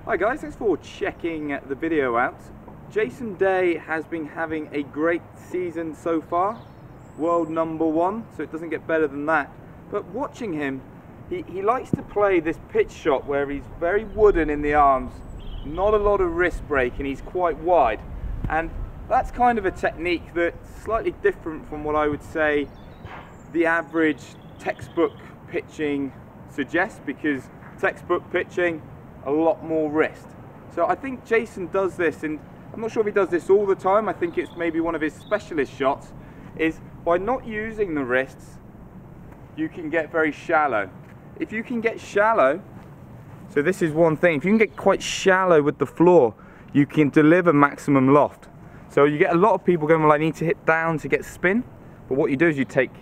Hi guys, thanks for checking the video out. Jason Day has been having a great season so far. World #1, so it doesn't get better than that. But watching him, he likes to play this pitch shot where he's very wooden in the arms, not a lot of wrist break, and he's quite wide. And that's kind of a technique that's slightly different from what I would say the average textbook pitching suggests, because textbook pitching, a lot more wrist. So I think Jason does this, and I'm not sure if he does this all the time. I think it's maybe one of his specialist shots, is by not using the wrists, you can get very shallow. If you can get shallow, so this is one thing, if you can get quite shallow with the floor, you can deliver maximum loft. So you get a lot of people going, well, I need to hit down to get spin, but what you do is you take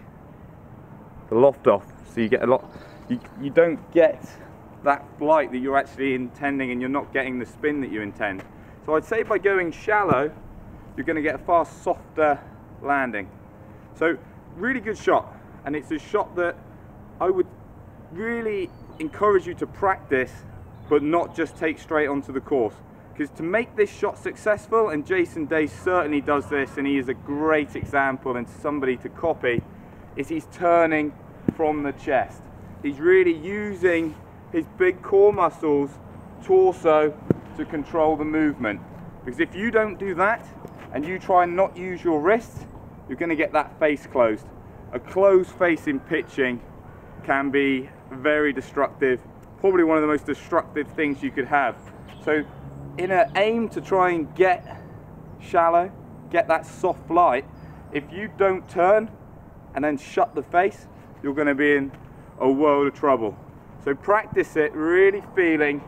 the loft off, so you get a lot, you don't get that flight that you're actually intending, and you're not getting the spin that you intend. So I'd say by going shallow, you're going to get a far softer landing. So really good shot, and it's a shot that I would really encourage you to practice, but not just take straight onto the course. Because to make this shot successful, and Jason Day certainly does this, and he is a great example and somebody to copy, is he's turning from the chest. He's really using his big core muscles, torso, to control the movement. Because if you don't do that, and you try and not use your wrists, you're going to get that face closed. A closed face in pitching can be very destructive, probably one of the most destructive things you could have. So in an aim to try and get shallow, get that soft flight, if you don't turn and then shut the face, you're going to be in a world of trouble. So practice it, really feeling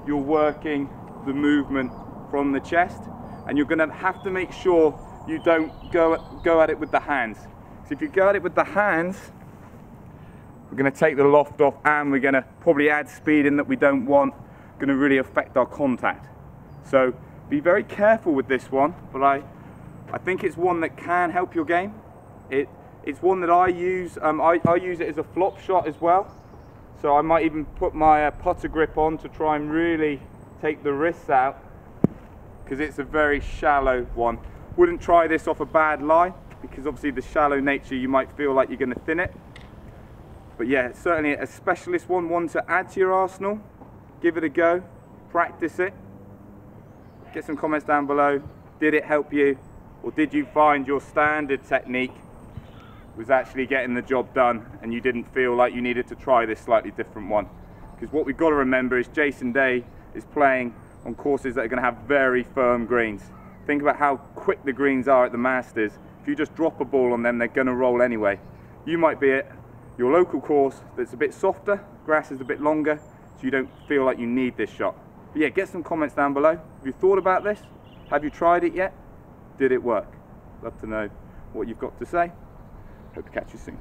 you're working the movement from the chest, and you're going to have to make sure you don't go at it with the hands. So if you go at it with the hands, we're going to take the loft off, and we're going to probably add speed in that we don't want, going to really affect our contact. So be very careful with this one, but I think it's one that can help your game. It's one that I use. I use it as a flop shot as well. So I might even put my putter grip on to try and really take the wrists out, because it's a very shallow one. Wouldn't try this off a bad lie, because obviously the shallow nature, you might feel like you're going to thin it. But yeah, it's certainly a specialist one to add to your arsenal. Give it a go, practice it. Get some comments down below. Did it help you, or did you find your standard technique was actually getting the job done, and you didn't feel like you needed to try this slightly different one? Because what we've got to remember is Jason Day is playing on courses that are going to have very firm greens. Think about how quick the greens are at the Masters. If you just drop a ball on them, they're going to roll anyway. You might be at your local course that's a bit softer, grass is a bit longer, so you don't feel like you need this shot. But yeah, get some comments down below. Have you thought about this? Have you tried it yet? Did it work? Love to know what you've got to say. Hope to catch you soon.